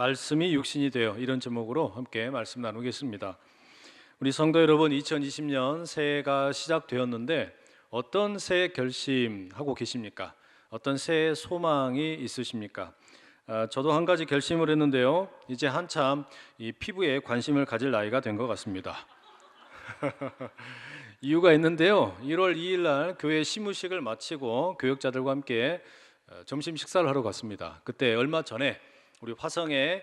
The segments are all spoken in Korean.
말씀이 육신이 되어, 이런 제목으로 함께 말씀 나누겠습니다. 우리 성도 여러분, 2020년 새해가 시작되었는데 어떤 새해 결심하고 계십니까? 어떤 새해 소망이 있으십니까? 저도 한 가지 결심을 했는데요, 이제 한참 이 피부에 관심을 가질 나이가 된 것 같습니다. 이유가 있는데요, 1월 2일 날 교회 시무식을 마치고 교역자들과 함께 점심 식사를 하러 갔습니다. 그때 얼마 전에 우리 화성에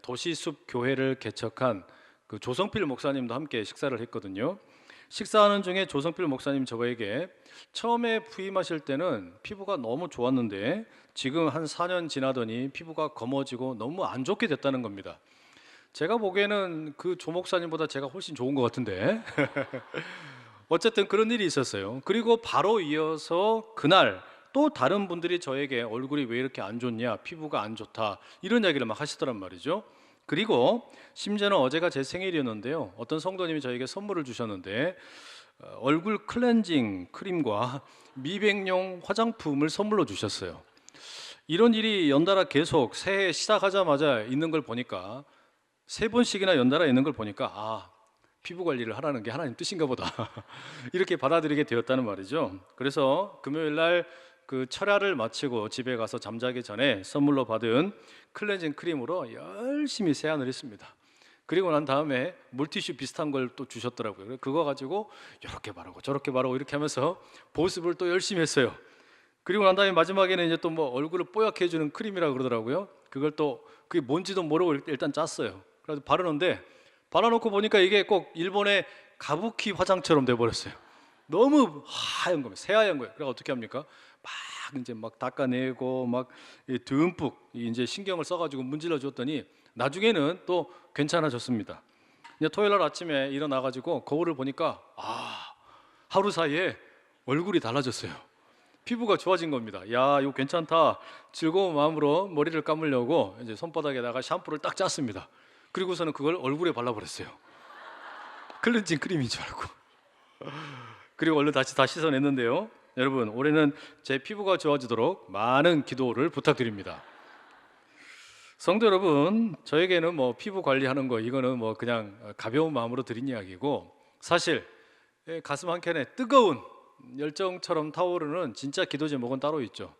도시숲 교회를 개척한 그 조성필 목사님도 함께 식사를 했거든요. 식사하는 중에 조성필 목사님 저에게 처음에 부임하실 때는 피부가 너무 좋았는데 지금 한 4년 지나더니 피부가 검어지고 너무 안 좋게 됐다는 겁니다. 제가 보기에는 그 조 목사님보다 제가 훨씬 좋은 것 같은데 어쨌든 그런 일이 있었어요. 그리고 바로 이어서 그날 또 다른 분들이 저에게 얼굴이 왜 이렇게 안 좋냐, 피부가 안 좋다, 이런 이야기를 막 하시더란 말이죠. 그리고 심지어는 어제가 제 생일이었는데요, 어떤 성도님이 저에게 선물을 주셨는데 얼굴 클렌징 크림과 미백용 화장품을 선물로 주셨어요. 이런 일이 연달아 계속 새해 시작하자마자 있는 걸 보니까, 3번씩이나 연달아 있는 걸 보니까 피부 관리를 하라는 게 하나님 뜻인가 보다 이렇게 받아들이게 되었다는 말이죠. 그래서 금요일 날 그 철야를 마치고 집에 가서 잠자기 전에 선물로 받은 클렌징 크림으로 열심히 세안을 했습니다. 그리고 난 다음에 물티슈 비슷한 걸 또 주셨더라고요. 그거 가지고 이렇게 바르고 저렇게 바르고 이렇게 하면서 보습을 또 열심히 했어요. 그리고 난 다음에 마지막에는 이제 또 뭐 얼굴을 뽀얗게 해주는 크림이라고 그러더라고요. 그걸 또 그게 뭔지도 모르고 일단 짰어요. 그래서 바르는데 발라놓고 보니까 이게 꼭 일본의 가부키 화장처럼 돼버렸어요. 너무 하얀 겁니다. 새하얀 거예요. 그래서 어떻게 합니까? 막 이제 막 닦아내고 막 듬뿍 이제 신경을 써가지고 문질러 줬더니 나중에는 또 괜찮아졌습니다. 이제 토요일 날 아침에 일어나가지고 거울을 보니까 하루 사이에 얼굴이 달라졌어요. 피부가 좋아진 겁니다. 야, 이거 괜찮다. 즐거운 마음으로 머리를 감으려고 이제 손바닥에다가 샴푸를 딱 짰습니다. 그리고서는 그걸 얼굴에 발라버렸어요. 클렌징 크림인 줄 알고. 그리고 얼른 다시 다 씻어냈는데요, 여러분, 올해는 제 피부가 좋아지도록 많은 기도를 부탁드립니다. 성도 여러분, 저에게는 뭐 피부 관리하는 거 이거는 뭐 그냥 가벼운 마음으로 드린 이야기고, 사실 가슴 한켠에 뜨거운 열정처럼 타오르는 진짜 기도 제목은 따로 있죠.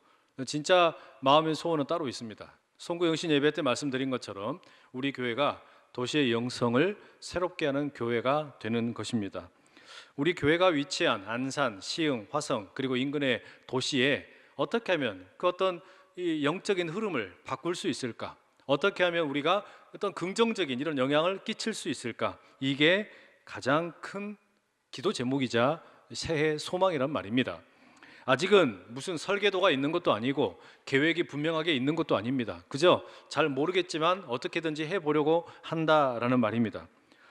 진짜 마음의 소원은 따로 있습니다. 송구영신 예배 때 말씀드린 것처럼 우리 교회가 도시의 영성을 새롭게 하는 교회가 되는 것입니다. 우리 교회가 위치한 안산, 시흥, 화성, 그리고 인근의 도시에 어떻게 하면 그 어떤 이 영적인 흐름을 바꿀 수 있을까? 어떻게 하면 우리가 어떤 긍정적인 이런 영향을 끼칠 수 있을까? 이게 가장 큰 기도 제목이자 새해 소망이란 말입니다. 아직은 무슨 설계도가 있는 것도 아니고 계획이 분명하게 있는 것도 아닙니다. 그저 잘 모르겠지만 어떻게든지 해보려고 한다라는 말입니다.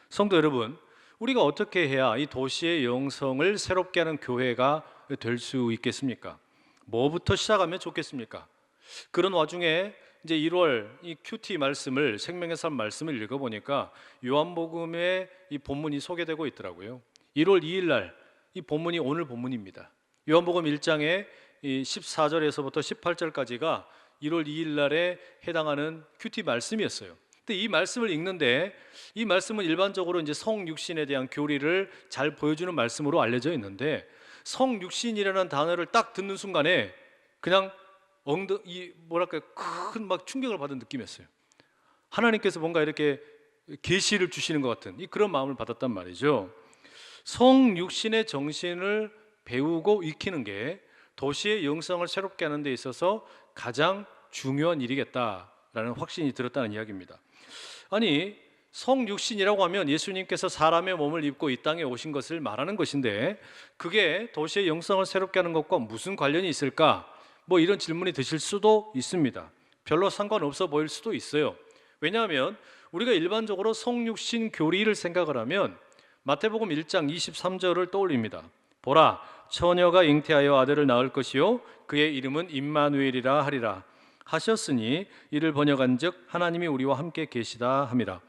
성도 여러분, 우리가 어떻게 해야 이 도시의 영성을 새롭게 하는 교회가 될 수 있겠습니까? 뭐부터 시작하면 좋겠습니까? 그런 와중에 이제 1월 이 큐티 말씀을, 생명의 삶 말씀을 읽어보니까 요한복음의 이 본문이 소개되고 있더라고요. 1월 2일 날 이 본문이 오늘 본문입니다. 요한복음 1장의 14절에서부터 18절까지가 1월 2일 날에 해당하는 큐티 말씀이었어요. 근데 이 말씀을 읽는데, 이 말씀은 일반적으로 이제 성육신에 대한 교리를 잘 보여주는 말씀으로 알려져 있는데, 성육신이라는 단어를 딱 듣는 순간에 그냥 큰 막 충격을 받은 느낌이었어요. 하나님께서 뭔가 이렇게 계시를 주시는 것 같은 그런 마음을 받았단 말이죠. 성육신의 정신을 배우고 익히는 게 도시의 영성을 새롭게 하는 데 있어서 가장 중요한 일이겠다라는 확신이 들었다는 이야기입니다. 아니, 성육신이라고 하면 예수님께서 사람의 몸을 입고 이 땅에 오신 것을 말하는 것인데, 그게 도시의 영성을 새롭게 하는 것과 무슨 관련이 있을까? 뭐 이런 질문이 드실 수도 있습니다. 별로 상관없어 보일 수도 있어요. 왜냐하면 우리가 일반적으로 성육신 교리를 생각을 하면 마태복음 1장 23절을 떠올립니다. 보라, 처녀가 잉태하여 아들을 낳을 것이요 그의 이름은 임마누엘이라 하리라 하셨으니 이를 번역한즉 하나님이 우리와 함께 계시다 함이라.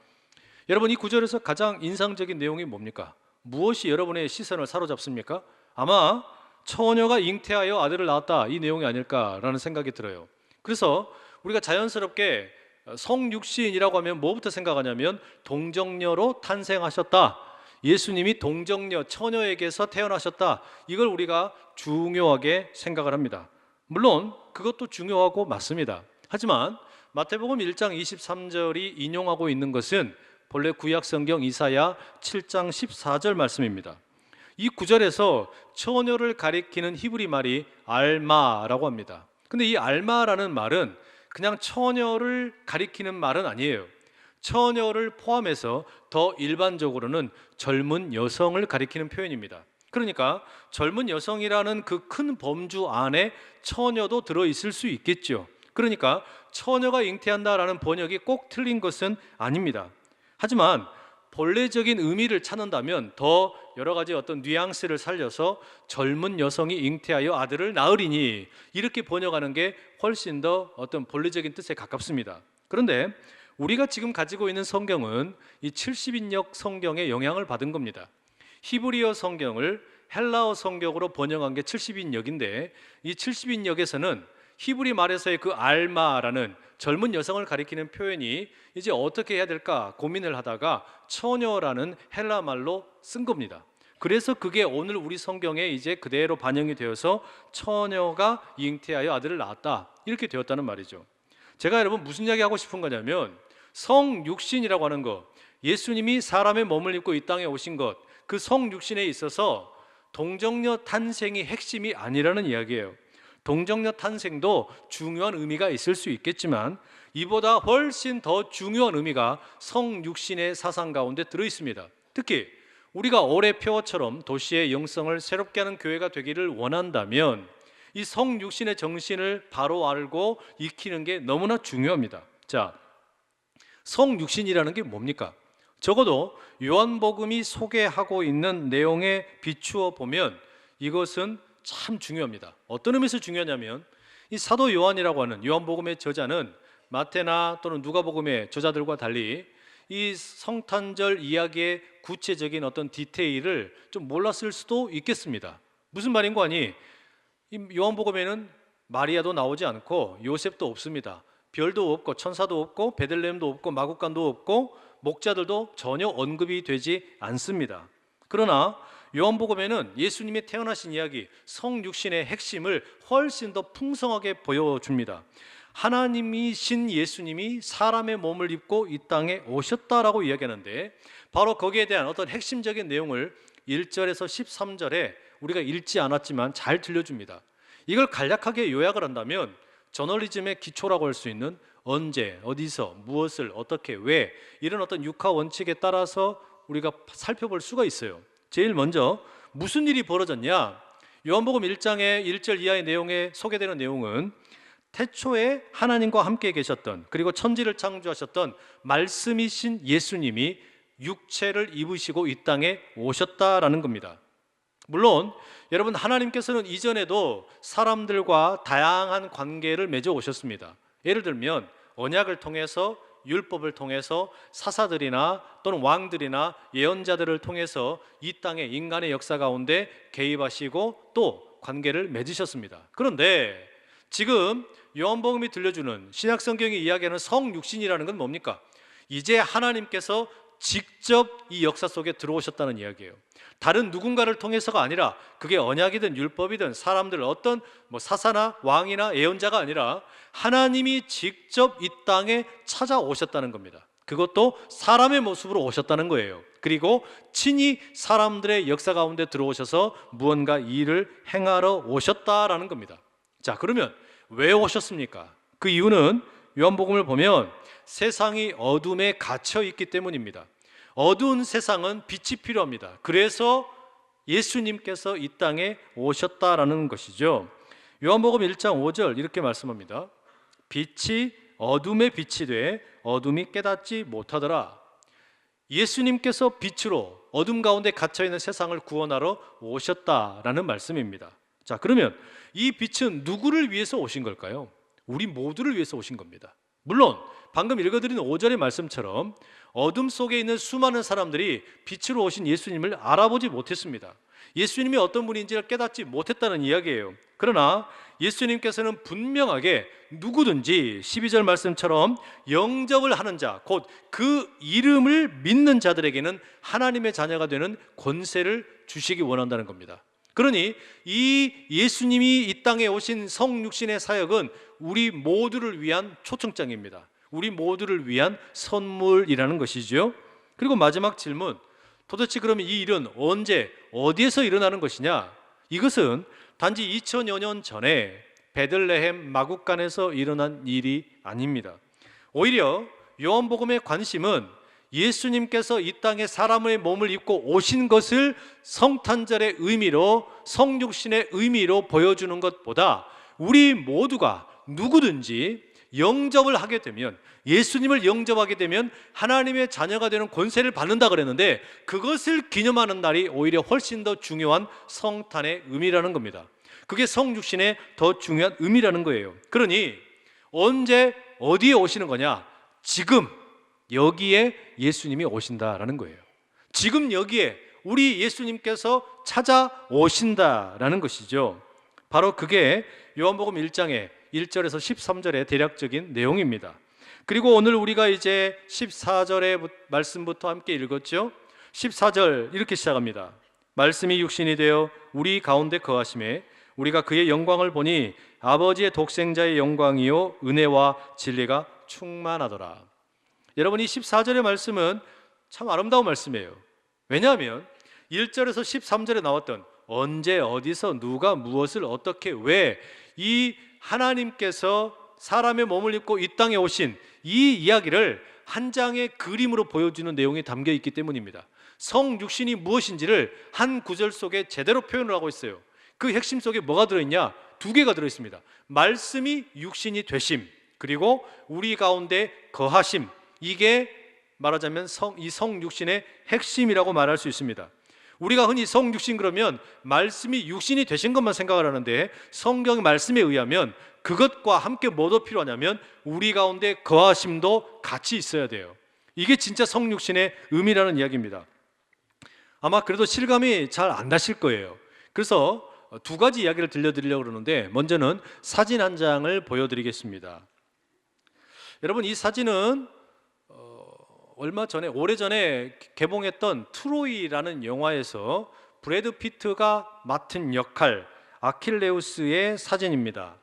여러분, 이 구절에서 가장 인상적인 내용이 뭡니까? 무엇이 여러분의 시선을 사로잡습니까? 아마 처녀가 잉태하여 아들을 낳았다, 이 내용이 아닐까라는 생각이 들어요. 그래서 우리가 자연스럽게 성육신이라고 하면 뭐부터 생각하냐면 동정녀로 탄생하셨다. 예수님이 동정녀, 처녀에게서 태어나셨다. 이걸 우리가 중요하게 생각을 합니다. 물론 그것도 중요하고 맞습니다. 하지만 마태복음 1장 23절이 인용하고 있는 것은 본래 구약성경 이사야 7장 14절 말씀입니다. 이 구절에서 처녀를 가리키는 히브리 말이 알마라고 합니다. 근데 이 알마라는 말은 그냥 처녀를 가리키는 말은 아니에요. 처녀를 포함해서 더 일반적으로는 젊은 여성을 가리키는 표현입니다. 그러니까 젊은 여성이라는 그 큰 범주 안에 처녀도 들어있을 수 있겠죠. 그러니까 처녀가 잉태한다라는 번역이 꼭 틀린 것은 아닙니다. 하지만 본래적인 의미를 찾는다면 더 여러 가지 어떤 뉘앙스를 살려서 젊은 여성이 잉태하여 아들을 낳으리니 이렇게 번역하는 게 훨씬 더 어떤 본래적인 뜻에 가깝습니다. 그런데 우리가 지금 가지고 있는 성경은 이 70인역 성경의 영향을 받은 겁니다. 히브리어 성경을 헬라어 성경으로 번역한 게 70인역인데 이 70인역에서는 히브리 말에서의 그 알마라는 젊은 여성을 가리키는 표현이 이제 어떻게 해야 될까 고민을 하다가 처녀라는 헬라 말로 쓴 겁니다. 그래서 그게 오늘 우리 성경에 이제 그대로 반영이 되어서 처녀가 잉태하여 아들을 낳았다 이렇게 되었다는 말이죠. 제가 여러분 무슨 이야기 하고 싶은 거냐면 성육신이라고 하는 것, 예수님이 사람의 몸을 입고 이 땅에 오신 것, 그 성육신에 있어서 동정녀 탄생이 핵심이 아니라는 이야기예요. 동정녀 탄생도 중요한 의미가 있을 수 있겠지만 이보다 훨씬 더 중요한 의미가 성육신의 사상 가운데 들어있습니다. 특히 우리가 올해 표어처럼 도시의 영성을 새롭게 하는 교회가 되기를 원한다면 이 성육신의 정신을 바로 알고 익히는 게 너무나 중요합니다. 자, 성육신이라는 게 뭡니까? 적어도 요한복음이 소개하고 있는 내용에 비추어 보면 이것은 참 중요합니다. 어떤 의미에서 중요하냐면 이 사도 요한이라고 하는 요한복음의 저자는 마태나 또는 누가복음의 저자들과 달리 이 성탄절 이야기의 구체적인 어떤 디테일을 좀 몰랐을 수도 있겠습니다. 무슨 말인 거 아니? 이 요한복음에는 마리아도 나오지 않고 요셉도 없습니다. 별도 없고 천사도 없고 베들레헴도 없고 마구간도 없고 목자들도 전혀 언급이 되지 않습니다. 그러나 요한복음에는 예수님이 태어나신 이야기, 성육신의 핵심을 훨씬 더 풍성하게 보여줍니다. 하나님이신 예수님이 사람의 몸을 입고 이 땅에 오셨다라고 이야기하는데 바로 거기에 대한 어떤 핵심적인 내용을 1절에서 13절에 우리가 읽지 않았지만 잘 들려줍니다. 이걸 간략하게 요약을 한다면 저널리즘의 기초라고 할 수 있는 언제, 어디서, 무엇을, 어떻게, 왜 이런 어떤 육하 원칙에 따라서 우리가 살펴볼 수가 있어요. 제일 먼저 무슨 일이 벌어졌냐? 요한복음 1장의 1절 이하의 내용에 소개되는 내용은 태초에 하나님과 함께 계셨던 그리고 천지를 창조하셨던 말씀이신 예수님이 육체를 입으시고 이 땅에 오셨다라는 겁니다. 물론 여러분 하나님께서는 이전에도 사람들과 다양한 관계를 맺어 오셨습니다. 예를 들면 언약을 통해서 율법을 통해서 사사들이나 또는 왕들이나 예언자들을 통해서 이 땅의 인간의 역사 가운데 개입하시고 또 관계를 맺으셨습니다. 그런데 지금 요한복음이 들려주는 신약성경이 이야기하는 성육신이라는 건 뭡니까? 이제 하나님께서 직접 이 역사 속에 들어오셨다는 이야기예요. 다른 누군가를 통해서가 아니라 그게 언약이든 율법이든 사람들 어떤 사사나 왕이나 예언자가 아니라 하나님이 직접 이 땅에 찾아오셨다는 겁니다. 그것도 사람의 모습으로 오셨다는 거예요. 그리고 친히 사람들의 역사 가운데 들어오셔서 무언가 일을 행하러 오셨다라는 겁니다. 자, 그러면 왜 오셨습니까? 그 이유는 요한복음을 보면 세상이 어둠에 갇혀 있기 때문입니다. 어두운 세상은 빛이 필요합니다. 그래서 예수님께서 이 땅에 오셨다라는 것이죠. 요한복음 1장 5절 이렇게 말씀합니다. 빛이 어둠의 빛이 돼 어둠이 깨닫지 못하더라. 예수님께서 빛으로 어둠 가운데 갇혀있는 세상을 구원하러 오셨다라는 말씀입니다. 자, 그러면 이 빛은 누구를 위해서 오신 걸까요? 우리 모두를 위해서 오신 겁니다. 물론 방금 읽어드린 5절의 말씀처럼 어둠 속에 있는 수많은 사람들이 빛으로 오신 예수님을 알아보지 못했습니다. 예수님이 어떤 분인지를 깨닫지 못했다는 이야기예요. 그러나 예수님께서는 분명하게 누구든지 12절 말씀처럼 영접을 하는 자, 곧 그 이름을 믿는 자들에게는 하나님의 자녀가 되는 권세를 주시기 원한다는 겁니다. 그러니 이 예수님이 이 땅에 오신 성육신의 사역은 우리 모두를 위한 초청장입니다. 우리 모두를 위한 선물이라는 것이죠. 그리고 마지막 질문, 도대체 그러면 이 일은 언제 어디에서 일어나는 것이냐? 이것은 단지 2000여 년 전에 베들레헴 마국간에서 일어난 일이 아닙니다. 오히려 요한복음의 관심은 예수님께서 이 땅에 사람의 몸을 입고 오신 것을 성탄절의 의미로, 성육신의 의미로 보여주는 것보다 우리 모두가 누구든지 영접을 하게 되면, 예수님을 영접하게 되면 하나님의 자녀가 되는 권세를 받는다 그랬는데, 그것을 기념하는 날이 오히려 훨씬 더 중요한 성탄의 의미라는 겁니다. 그게 성육신의 더 중요한 의미라는 거예요. 그러니 언제 어디에 오시는 거냐? 지금 여기에 예수님이 오신다라는 거예요. 지금 여기에 우리 예수님께서 찾아오신다라는 것이죠. 바로 그게 요한복음 1장의 1절에서 13절의 대략적인 내용입니다. 그리고 오늘 우리가 이제 14절의 말씀부터 함께 읽었죠. 14절 이렇게 시작합니다. 말씀이 육신이 되어 우리 가운데 거하심에 우리가 그의 영광을 보니 아버지의 독생자의 영광이요 은혜와 진리가 충만하더라. 여러분, 이 14절의 말씀은 참 아름다운 말씀이에요. 왜냐하면 1절에서 13절에 나왔던 언제 어디서 누가 무엇을 어떻게 왜, 이 하나님께서 사람의 몸을 입고 이 땅에 오신 이 이야기를 한 장의 그림으로 보여주는 내용이 담겨 있기 때문입니다. 성육신이 무엇인지를 한 구절 속에 제대로 표현을 하고 있어요. 그 핵심 속에 뭐가 들어있냐? 두 개가 들어있습니다. 말씀이 육신이 되심, 그리고 우리 가운데 거하심. 이게 말하자면 이 성육신의 핵심이라고 말할 수 있습니다. 우리가 흔히 성육신 그러면 말씀이 육신이 되신 것만 생각을 하는데, 성경 말씀에 의하면 그것과 함께 뭐도 필요하냐면 우리 가운데 거하심도 같이 있어야 돼요. 이게 진짜 성육신의 의미라는 이야기입니다. 아마 그래도 실감이 잘 안 나실 거예요. 그래서 두 가지 이야기를 들려드리려고 그러는데, 먼저는 사진 한 장을 보여드리겠습니다. 여러분, 이 사진은 얼마 전에, 오래전에 개봉했던 트로이라는 영화에서 브래드 피트가 맡은 역할 아킬레우스의 사진입니다.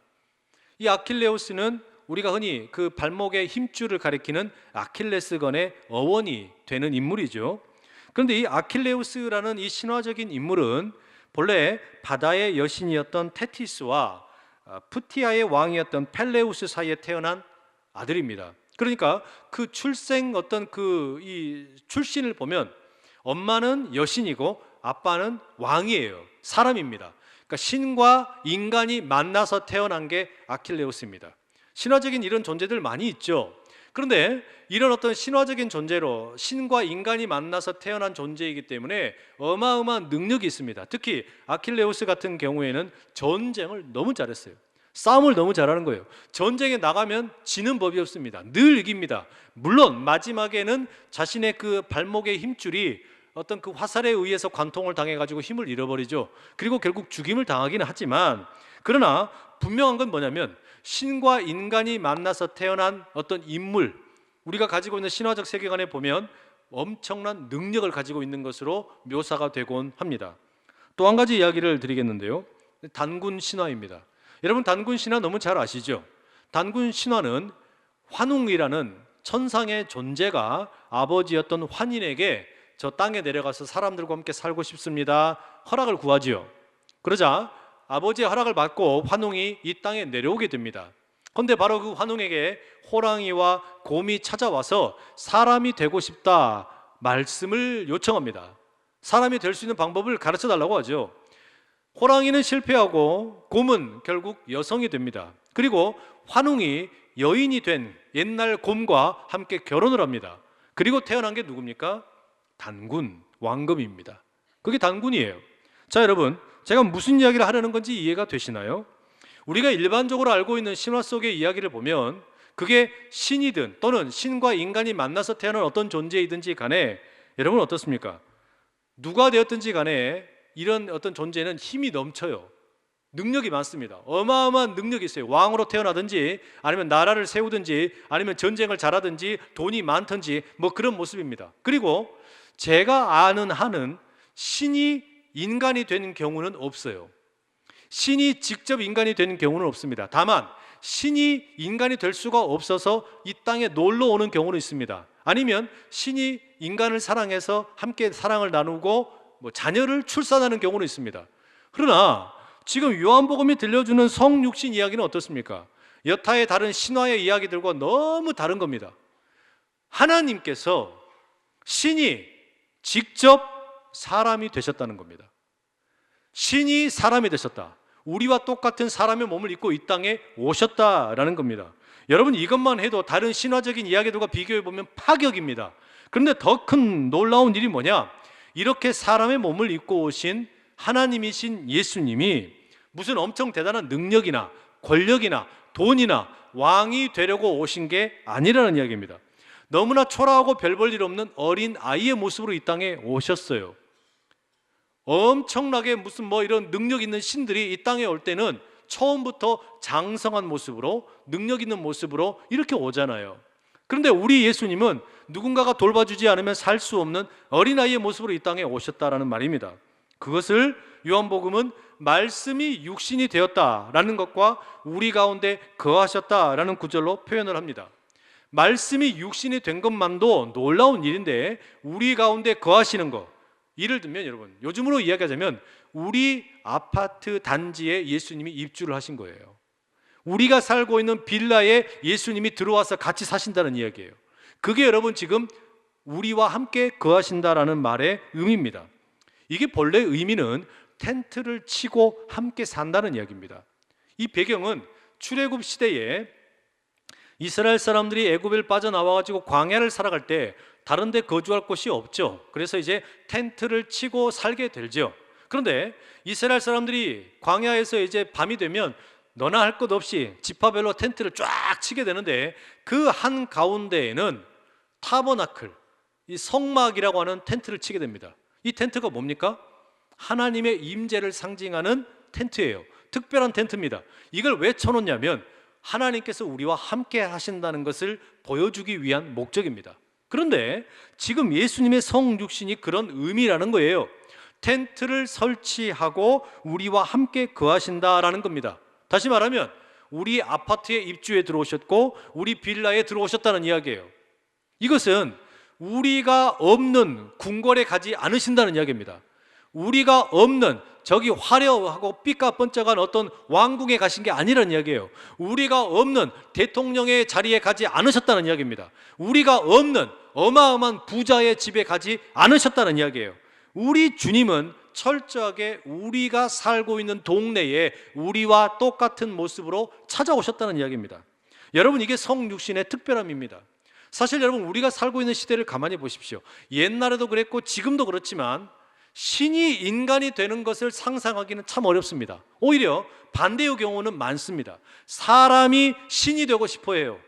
이 아킬레우스는 우리가 흔히 그 발목의 힘줄을 가리키는 아킬레스건의 어원이 되는 인물이죠. 그런데 이 아킬레우스라는 이 신화적인 인물은 본래 바다의 여신이었던 테티스와 푸티아의 왕이었던 펠레우스 사이에 태어난 아들입니다. 그러니까 그 이 출신을 보면 엄마는 여신이고 아빠는 왕이에요. 사람입니다. 그러니까 신과 인간이 만나서 태어난 게 아킬레우스입니다. 신화적인 이런 존재들 많이 있죠. 그런데 이런 어떤 신화적인 존재로 신과 인간이 만나서 태어난 존재이기 때문에 어마어마한 능력이 있습니다. 특히 아킬레우스 같은 경우에는 전쟁을 너무 잘했어요. 싸움을 너무 잘하는 거예요. 전쟁에 나가면 지는 법이 없습니다. 늘 이깁니다. 물론 마지막에는 자신의 그 발목의 힘줄이 어떤 그 화살에 의해서 관통을 당해가지고 힘을 잃어버리죠. 그리고 결국 죽임을 당하기는 하지만, 그러나 분명한 건 뭐냐면 신과 인간이 만나서 태어난 어떤 인물, 우리가 가지고 있는 신화적 세계관에 보면 엄청난 능력을 가지고 있는 것으로 묘사가 되곤 합니다. 또 한 가지 이야기를 드리겠는데요. 단군 신화입니다. 여러분, 단군 신화 너무 잘 아시죠? 단군 신화는 환웅이라는 천상의 존재가 아버지였던 환인에게 저 땅에 내려가서 사람들과 함께 살고 싶습니다 허락을 구하지요. 그러자 아버지의 허락을 받고 환웅이 이 땅에 내려오게 됩니다. 그런데 바로 그 환웅에게 호랑이와 곰이 찾아와서 사람이 되고 싶다 말씀을 요청합니다. 사람이 될 수 있는 방법을 가르쳐 달라고 하죠. 호랑이는 실패하고 곰은 결국 여성이 됩니다. 그리고 환웅이 여인이 된 옛날 곰과 함께 결혼을 합니다. 그리고 태어난 게 누굽니까? 단군, 왕검입니다. 그게 단군이에요. 자, 여러분, 제가 무슨 이야기를 하려는 건지 이해가 되시나요? 우리가 일반적으로 알고 있는 신화 속의 이야기를 보면 그게 신이든 또는 신과 인간이 만나서 태어난 어떤 존재이든지 간에, 여러분 어떻습니까? 누가 되었든지 간에 이런 어떤 존재는 힘이 넘쳐요. 능력이 많습니다. 어마어마한 능력이 있어요. 왕으로 태어나든지 아니면 나라를 세우든지 아니면 전쟁을 잘하든지 돈이 많든지 뭐 그런 모습입니다. 그리고 제가 아는 한은 신이 인간이 되는 경우는 없어요. 신이 직접 인간이 되는 경우는 없습니다. 다만 신이 인간이 될 수가 없어서 이 땅에 놀러 오는 경우는 있습니다. 아니면 신이 인간을 사랑해서 함께 사랑을 나누고 뭐 자녀를 출산하는 경우는 있습니다. 그러나 지금 요한복음이 들려주는 성육신 이야기는 어떻습니까? 여타의 다른 신화의 이야기들과 너무 다른 겁니다. 하나님께서 신이 직접 사람이 되셨다는 겁니다. 신이 사람이 되셨다. 우리와 똑같은 사람의 몸을 입고 이 땅에 오셨다라는 겁니다. 여러분, 이것만 해도 다른 신화적인 이야기들과 비교해보면 파격입니다. 그런데 더 큰 놀라운 일이 뭐냐? 이렇게 사람의 몸을 입고 오신 하나님이신 예수님이 무슨 엄청 대단한 능력이나 권력이나 돈이나 왕이 되려고 오신 게 아니라는 이야기입니다. 너무나 초라하고 별 볼 일 없는 어린 아이의 모습으로 이 땅에 오셨어요. 엄청나게 무슨 뭐 이런 능력 있는 신들이 이 땅에 올 때는 처음부터 장성한 모습으로, 능력 있는 모습으로 이렇게 오잖아요. 그런데 우리 예수님은 누군가가 돌봐주지 않으면 살 수 없는 어린아이의 모습으로 이 땅에 오셨다라는 말입니다. 그것을 요한복음은 말씀이 육신이 되었다라는 것과 우리 가운데 거하셨다라는 구절로 표현을 합니다. 말씀이 육신이 된 것만도 놀라운 일인데 우리 가운데 거하시는 것, 예를 들면 여러분, 요즘으로 이야기하자면 우리 아파트 단지에 예수님이 입주를 하신 거예요. 우리가 살고 있는 빌라에 예수님이 들어와서 같이 사신다는 이야기예요. 그게 여러분 지금 우리와 함께 거하신다라는 말의 의미입니다. 이게 본래 의미는 텐트를 치고 함께 산다는 이야기입니다. 이 배경은 출애굽 시대에 이스라엘 사람들이 애굽을 빠져나와가지고 광야를 살아갈 때 다른 데 거주할 곳이 없죠. 그래서 이제 텐트를 치고 살게 되죠. 그런데 이스라엘 사람들이 광야에서 이제 밤이 되면 너나 할 것 없이 지파별로 텐트를 쫙 치게 되는데 그 한 가운데에는 타버나클, 이 성막이라고 하는 텐트를 치게 됩니다. 이 텐트가 뭡니까? 하나님의 임재를 상징하는 텐트예요. 특별한 텐트입니다. 이걸 왜 쳐놓냐면 하나님께서 우리와 함께 하신다는 것을 보여주기 위한 목적입니다. 그런데 지금 예수님의 성육신이 그런 의미라는 거예요. 텐트를 설치하고 우리와 함께 거하신다라는 겁니다. 다시 말하면 우리 아파트에 입주해 들어오셨고 우리 빌라에 들어오셨다는 이야기예요. 이것은 우리가 없는 궁궐에 가지 않으신다는 이야기입니다. 우리가 없는 저기 화려하고 삐까뻔쩍한 어떤 왕궁에 가신 게 아니라는 이야기예요. 우리가 없는 대통령의 자리에 가지 않으셨다는 이야기입니다. 우리가 없는 어마어마한 부자의 집에 가지 않으셨다는 이야기예요. 우리 주님은 철저하게 우리가 살고 있는 동네에 우리와 똑같은 모습으로 찾아오셨다는 이야기입니다. 여러분, 이게 성육신의 특별함입니다. 사실 여러분, 우리가 살고 있는 시대를 가만히 보십시오. 옛날에도 그랬고 지금도 그렇지만 신이 인간이 되는 것을 상상하기는 참 어렵습니다. 오히려 반대의 경우는 많습니다. 사람이 신이 되고 싶어 해요.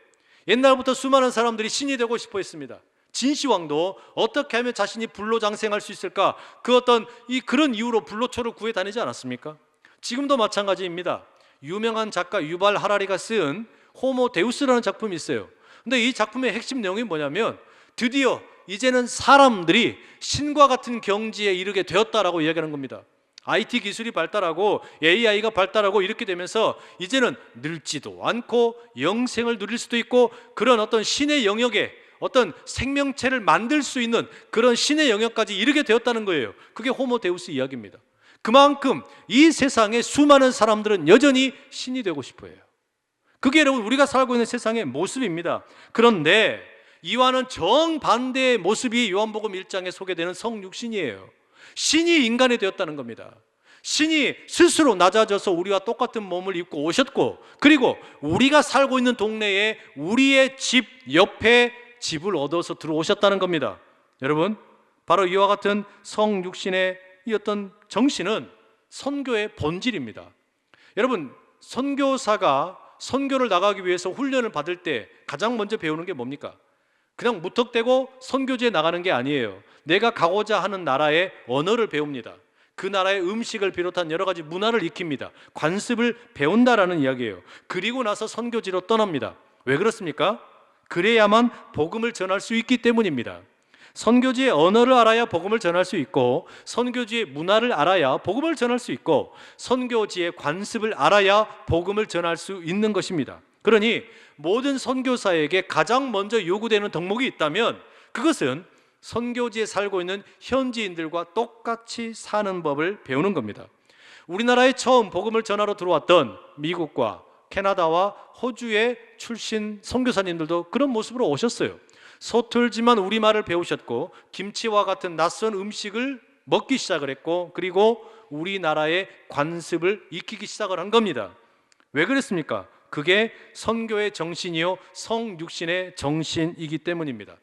옛날부터 수많은 사람들이 신이 되고 싶어 했습니다. 진시황도 어떻게 하면 자신이 불로장생할 수 있을까? 그런 이유로 불로초를 구해 다니지 않았습니까? 지금도 마찬가지입니다. 유명한 작가 유발 하라리가 쓴 호모 데우스라는 작품이 있어요. 근데 이 작품의 핵심 내용이 뭐냐면 드디어 이제는 사람들이 신과 같은 경지에 이르게 되었다라고 이야기하는 겁니다. IT 기술이 발달하고 AI가 발달하고 이렇게 되면서 이제는 늙지도 않고 영생을 누릴 수도 있고 그런 어떤 신의 영역에 어떤 생명체를 만들 수 있는 그런 신의 영역까지 이르게 되었다는 거예요. 그게 호모 데우스 이야기입니다. 그만큼 이 세상의 수많은 사람들은 여전히 신이 되고 싶어 해요. 그게 여러분 우리가 살고 있는 세상의 모습입니다. 그런데 이와는 정반대의 모습이 요한복음 1장에 소개되는 성육신이에요. 신이 인간이 되었다는 겁니다. 신이 스스로 낮아져서 우리와 똑같은 몸을 입고 오셨고, 그리고 우리가 살고 있는 동네에 우리의 집 옆에 집을 얻어서 들어오셨다는 겁니다. 여러분, 바로 이와 같은 성육신의 이 어떤 정신은 선교의 본질입니다. 여러분, 선교사가 선교를 나가기 위해서 훈련을 받을 때 가장 먼저 배우는 게 뭡니까? 그냥 무턱대고 선교지에 나가는 게 아니에요. 내가 가고자 하는 나라의 언어를 배웁니다. 그 나라의 음식을 비롯한 여러 가지 문화를 익힙니다. 관습을 배운다라는 이야기예요. 그리고 나서 선교지로 떠납니다. 왜 그렇습니까? 그래야만 복음을 전할 수 있기 때문입니다. 선교지의 언어를 알아야 복음을 전할 수 있고, 선교지의 문화를 알아야 복음을 전할 수 있고, 선교지의 관습을 알아야 복음을 전할 수 있는 것입니다. 그러니 모든 선교사에게 가장 먼저 요구되는 덕목이 있다면 그것은 선교지에 살고 있는 현지인들과 똑같이 사는 법을 배우는 겁니다. 우리나라에 처음 복음을 전하러 들어왔던 미국과 캐나다와 호주의 출신 선교사님들도 그런 모습으로 오셨어요. 서툴지만 우리말을 배우셨고, 김치와 같은 낯선 음식을 먹기 시작을 했고, 그리고 우리나라의 관습을 익히기 시작을 한 겁니다. 왜 그랬습니까? 그게 선교의 정신이요 성육신의 정신이기 때문입니다.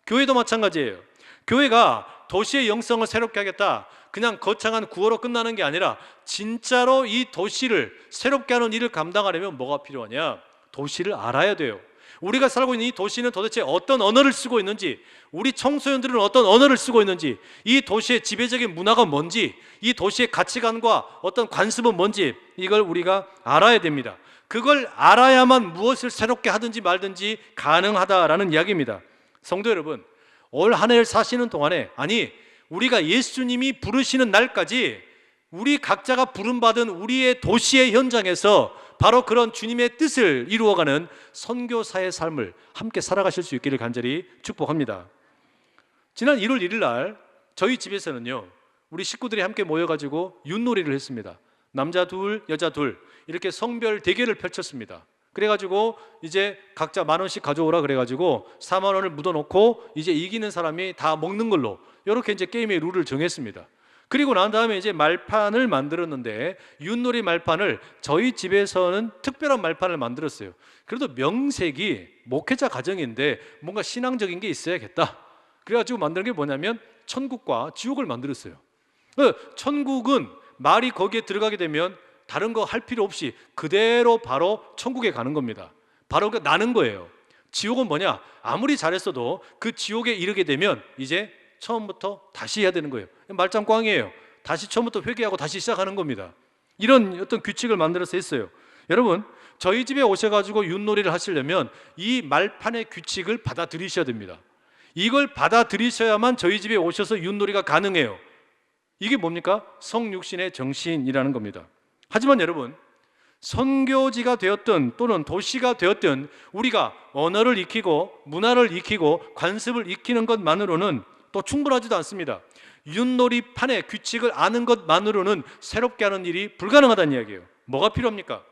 교회도 마찬가지예요. 교회가 도시의 영성을 새롭게 하겠다, 그냥 거창한 구호로 끝나는 게 아니라 진짜로 이 도시를 새롭게 하는 일을 감당하려면 뭐가 필요하냐? 도시를 알아야 돼요. 우리가 살고 있는 이 도시는 도대체 어떤 언어를 쓰고 있는지, 우리 청소년들은 어떤 언어를 쓰고 있는지, 이 도시의 지배적인 문화가 뭔지, 이 도시의 가치관과 어떤 관습은 뭔지, 이걸 우리가 알아야 됩니다. 그걸 알아야만 무엇을 새롭게 하든지 말든지 가능하다라는 이야기입니다. 성도 여러분, 올 한 해를 사시는 동안에, 아니 우리가 예수님이 부르시는 날까지 우리 각자가 부름받은 우리의 도시의 현장에서 바로 그런 주님의 뜻을 이루어가는 선교사의 삶을 함께 살아가실 수 있기를 간절히 축복합니다. 지난 1월 1일 날 저희 집에서는요, 우리 식구들이 함께 모여가지고 윷놀이를 했습니다. 남자 둘, 여자 둘, 이렇게 성별 대결을 펼쳤습니다. 그래가지고 이제 각자 10,000원씩 가져오라 그래가지고 40,000원을 묻어놓고 이제 이기는 사람이 다 먹는 걸로, 이렇게 이제 게임의 룰을 정했습니다. 그리고 난 다음에 이제 말판을 만들었는데, 윷놀이 말판을 저희 집에서는 특별한 말판을 만들었어요. 그래도 명색이 목회자 가정인데 뭔가 신앙적인 게 있어야겠다. 그래가지고 만든 게 뭐냐면 천국과 지옥을 만들었어요. 천국은 말이 거기에 들어가게 되면 다른 거 할 필요 없이 그대로 바로 천국에 가는 겁니다. 바로 나는 거예요. 지옥은 뭐냐? 아무리 잘했어도 그 지옥에 이르게 되면 이제 처음부터 다시 해야 되는 거예요. 말짱 꽝이에요. 다시 처음부터 회개하고 다시 시작하는 겁니다. 이런 어떤 규칙을 만들어서 했어요. 여러분, 저희 집에 오셔가지고 윷놀이를 하시려면 이 말판의 규칙을 받아들이셔야 됩니다. 이걸 받아들이셔야만 저희 집에 오셔서 윷놀이가 가능해요. 이게 뭡니까? 성육신의 정신이라는 겁니다. 하지만 여러분, 선교지가 되었든 또는 도시가 되었든 우리가 언어를 익히고 문화를 익히고 관습을 익히는 것만으로는 또 충분하지도 않습니다. 윷놀이판의 규칙을 아는 것만으로는 새롭게 하는 일이 불가능하다는 이야기예요. 뭐가 필요합니까?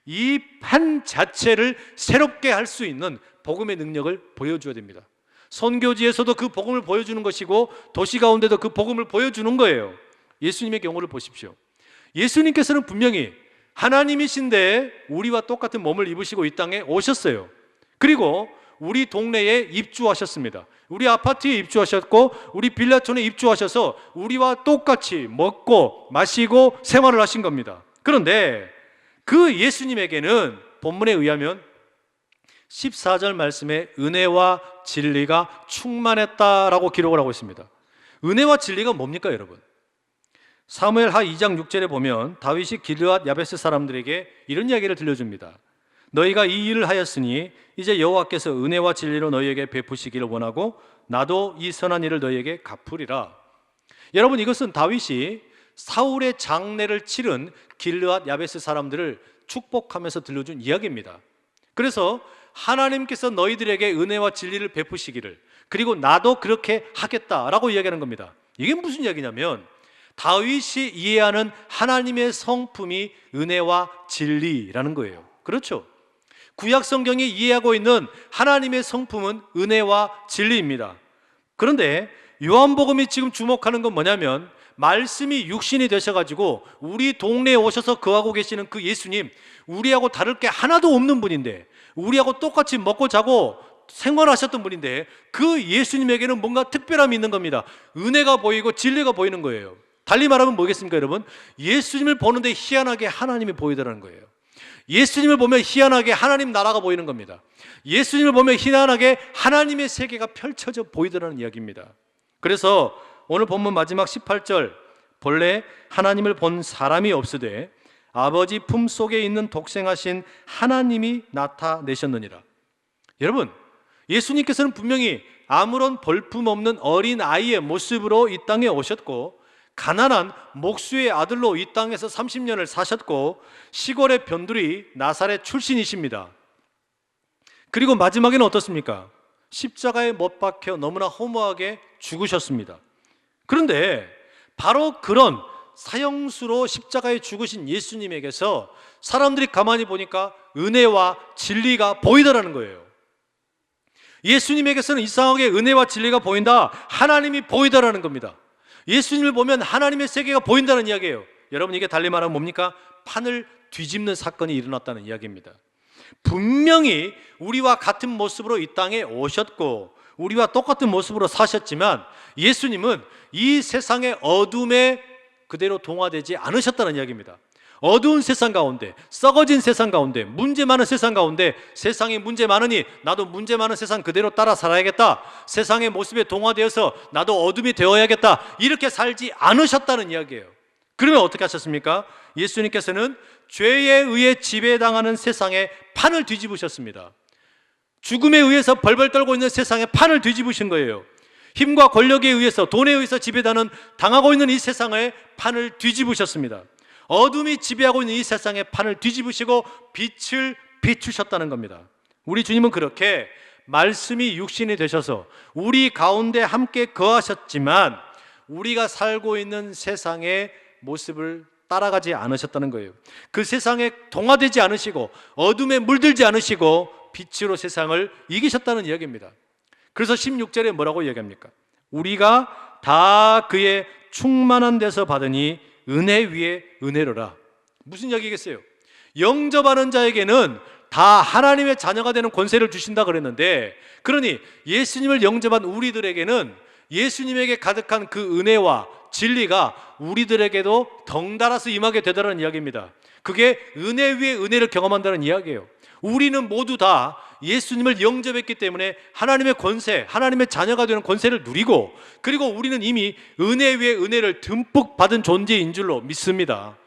이 판 자체를 새롭게 할 수 있는 복음의 능력을 보여줘야 됩니다. 선교지에서도 그 복음을 보여주는 것이고, 도시 가운데도 그 복음을 보여주는 거예요. 예수님의 경우를 보십시오. 예수님께서는 분명히 하나님이신데 우리와 똑같은 몸을 입으시고 이 땅에 오셨어요. 그리고 우리 동네에 입주하셨습니다. 우리 아파트에 입주하셨고, 우리 빌라촌에 입주하셔서 우리와 똑같이 먹고 마시고 생활을 하신 겁니다. 그런데 그 예수님에게는 본문에 의하면 14절 말씀에 은혜와 진리가 충만했다라고 기록을 하고 있습니다. 은혜와 진리가 뭡니까, 여러분? 사무엘하 2장 6절에 보면 다윗이 길르앗 야베스 사람들에게 이런 이야기를 들려줍니다. 너희가 이 일을 하였으니 이제 여호와께서 은혜와 진리로 너희에게 베푸시기를 원하고 나도 이 선한 일을 너희에게 갚으리라. 여러분, 이것은 다윗이 사울의 장례를 치른 길르앗 야베스 사람들을 축복하면서 들려준 이야기입니다. 그래서 하나님께서 너희들에게 은혜와 진리를 베푸시기를, 그리고 나도 그렇게 하겠다라고 이야기하는 겁니다. 이게 무슨 이야기냐면 다윗이 이해하는 하나님의 성품이 은혜와 진리라는 거예요. 그렇죠? 구약 성경이 이해하고 있는 하나님의 성품은 은혜와 진리입니다. 그런데 요한복음이 지금 주목하는 건 뭐냐면, 말씀이 육신이 되셔가지고 우리 동네에 오셔서 거하고 계시는 그 예수님, 우리하고 다를 게 하나도 없는 분인데, 우리하고 똑같이 먹고 자고 생활하셨던 분인데, 그 예수님에게는 뭔가 특별함이 있는 겁니다. 은혜가 보이고 진리가 보이는 거예요. 달리 말하면 뭐겠습니까, 여러분? 예수님을 보는데 희한하게 하나님이 보이더라는 거예요. 예수님을 보면 희한하게 하나님 나라가 보이는 겁니다. 예수님을 보면 희한하게 하나님의 세계가 펼쳐져 보이더라는 이야기입니다. 그래서 오늘 본문 마지막 18절 본래 하나님을 본 사람이 없으되 아버지 품속에 있는 독생하신 하나님이 나타내셨느니라. 여러분, 예수님께서는 분명히 아무런 볼품없는 어린 아이의 모습으로 이 땅에 오셨고, 가난한 목수의 아들로 이 땅에서 30년을 사셨고, 시골의 변두리 나사렛 출신이십니다. 그리고 마지막에는 어떻습니까? 십자가에 못 박혀 너무나 허무하게 죽으셨습니다. 그런데 바로 그런 사형수로 십자가에 죽으신 예수님에게서 사람들이 가만히 보니까 은혜와 진리가 보이더라는 거예요. 예수님에게서는 이상하게 은혜와 진리가 보인다, 하나님이 보이더라는 겁니다. 예수님을 보면 하나님의 세계가 보인다는 이야기예요. 여러분, 이게 달리 말하면 뭡니까? 판을 뒤집는 사건이 일어났다는 이야기입니다. 분명히 우리와 같은 모습으로 이 땅에 오셨고 우리와 똑같은 모습으로 사셨지만, 예수님은 이 세상의 어둠에 그대로 동화되지 않으셨다는 이야기입니다. 어두운 세상 가운데, 썩어진 세상 가운데, 문제 많은 세상 가운데, 세상에 문제 많으니 나도 문제 많은 세상 그대로 따라 살아야겠다, 세상의 모습에 동화되어서 나도 어둠이 되어야겠다, 이렇게 살지 않으셨다는 이야기예요. 그러면 어떻게 하셨습니까? 예수님께서는 죄에 의해 지배당하는 세상에 판을 뒤집으셨습니다. 죽음에 의해서 벌벌 떨고 있는 세상에 판을 뒤집으신 거예요. 힘과 권력에 의해서, 돈에 의해서 지배당하고 있는 이 세상에 판을 뒤집으셨습니다. 어둠이 지배하고 있는 이 세상에 판을 뒤집으시고 빛을 비추셨다는 겁니다. 우리 주님은 그렇게 말씀이 육신이 되셔서 우리 가운데 함께 거하셨지만, 우리가 살고 있는 세상의 모습을 따라가지 않으셨다는 거예요. 그 세상에 동화되지 않으시고 어둠에 물들지 않으시고 빛으로 세상을 이기셨다는 이야기입니다. 그래서 16절에 뭐라고 이야기합니까? 우리가 다 그의 충만한 데서 받으니 은혜 위에 은혜로라. 무슨 이야기겠어요? 영접하는 자에게는 다 하나님의 자녀가 되는 권세를 주신다 그랬는데, 그러니 예수님을 영접한 우리들에게는 예수님에게 가득한 그 은혜와 진리가 우리들에게도 덩달아서 임하게 되더라는 이야기입니다. 그게 은혜 위에 은혜를 경험한다는 이야기예요. 우리는 모두 다 예수님을 영접했기 때문에 하나님의 권세, 하나님의 자녀가 되는 권세를 누리고, 그리고 우리는 이미 은혜 위에 은혜를 듬뿍 받은 존재인 줄로 믿습니다.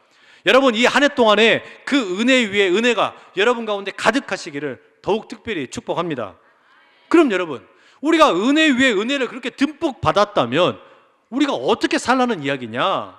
여러분, 이 한 해 동안에 그 은혜 위에 은혜가 여러분 가운데 가득하시기를 더욱 특별히 축복합니다. 그럼 여러분, 우리가 은혜 위에 은혜를 그렇게 듬뿍 받았다면 우리가 어떻게 살라는 이야기냐?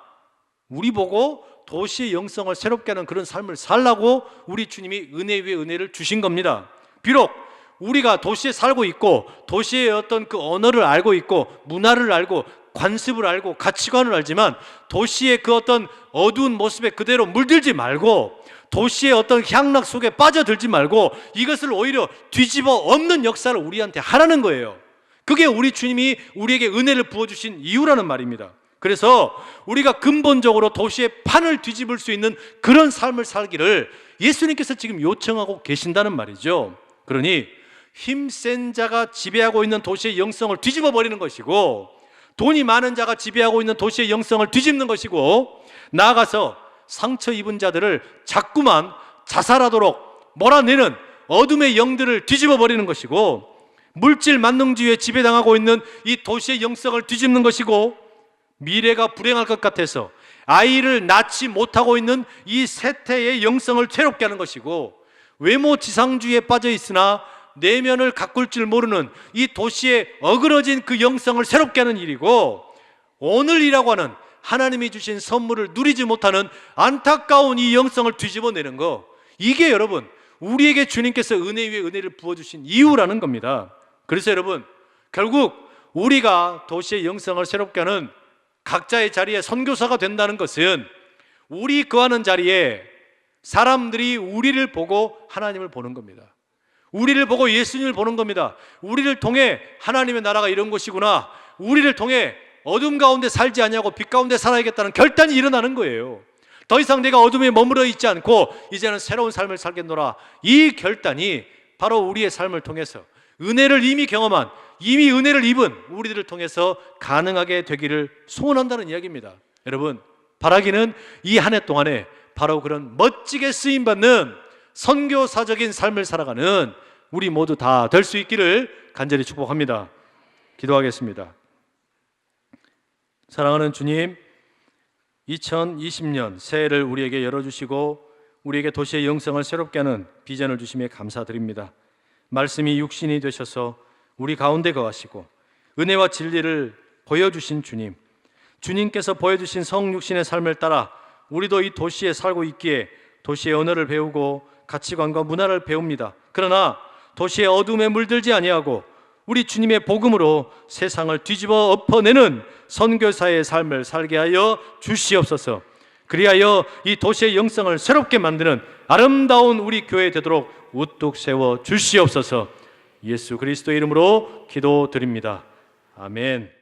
우리 보고 도시의 영성을 새롭게 하는 그런 삶을 살라고 우리 주님이 은혜 위에 은혜를 주신 겁니다. 비록 우리가 도시에 살고 있고 도시의 어떤 그 언어를 알고 있고 문화를 알고 관습을 알고 가치관을 알지만, 도시의 그 어떤 어두운 모습에 그대로 물들지 말고, 도시의 어떤 향락 속에 빠져들지 말고 이것을 오히려 뒤집어 엎는 역사를 우리한테 하라는 거예요. 그게 우리 주님이 우리에게 은혜를 부어주신 이유라는 말입니다. 그래서 우리가 근본적으로 도시의 판을 뒤집을 수 있는 그런 삶을 살기를 예수님께서 지금 요청하고 계신다는 말이죠. 그러니 힘센 자가 지배하고 있는 도시의 영성을 뒤집어 버리는 것이고, 돈이 많은 자가 지배하고 있는 도시의 영성을 뒤집는 것이고, 나아가서 상처 입은 자들을 자꾸만 자살하도록 몰아내는 어둠의 영들을 뒤집어 버리는 것이고, 물질 만능주의에 지배당하고 있는 이 도시의 영성을 뒤집는 것이고, 미래가 불행할 것 같아서 아이를 낳지 못하고 있는 이 세태의 영성을 새롭게 하는 것이고, 외모 지상주의에 빠져 있으나 내면을 가꿀 줄 모르는 이 도시에 어그러진 그 영성을 새롭게 하는 일이고, 오늘이라고 하는 하나님이 주신 선물을 누리지 못하는 안타까운 이 영성을 뒤집어내는 거, 이게 여러분 우리에게 주님께서 은혜 위에 은혜를 부어주신 이유라는 겁니다. 그래서 여러분, 결국 우리가 도시의 영성을 새롭게 하는 각자의 자리에 선교사가 된다는 것은, 우리 거하는 자리에 사람들이 우리를 보고 하나님을 보는 겁니다. 우리를 보고 예수님을 보는 겁니다. 우리를 통해 하나님의 나라가 이런 것이구나, 우리를 통해 어둠 가운데 살지 않냐고 빛 가운데 살아야겠다는 결단이 일어나는 거예요. 더 이상 내가 어둠에 머물러 있지 않고 이제는 새로운 삶을 살겠노라, 이 결단이 바로 우리의 삶을 통해서 은혜를 이미 경험한, 이미 은혜를 입은 우리들을 통해서 가능하게 되기를 소원한다는 이야기입니다. 여러분, 바라기는 이 한 해 동안에 바로 그런 멋지게 쓰임받는 선교사적인 삶을 살아가는 우리 모두 다 될 수 있기를 간절히 축복합니다. 기도하겠습니다. 사랑하는 주님, 2020년 새해를 우리에게 열어주시고 우리에게 도시의 영성을 새롭게 하는 비전을 주심에 감사드립니다. 말씀이 육신이 되셔서 우리 가운데 거하시고 은혜와 진리를 보여주신 주님, 주님께서 보여주신 성육신의 삶을 따라 우리도 이 도시에 살고 있기에 도시의 언어를 배우고 가치관과 문화를 배웁니다. 그러나 도시의 어둠에 물들지 아니하고 우리 주님의 복음으로 세상을 뒤집어 엎어내는 선교사의 삶을 살게 하여 주시옵소서. 그리하여 이 도시의 영성을 새롭게 만드는 아름다운 우리 교회 되도록 우뚝 세워 주시옵소서. 예수 그리스도의 이름으로 기도드립니다. 아멘.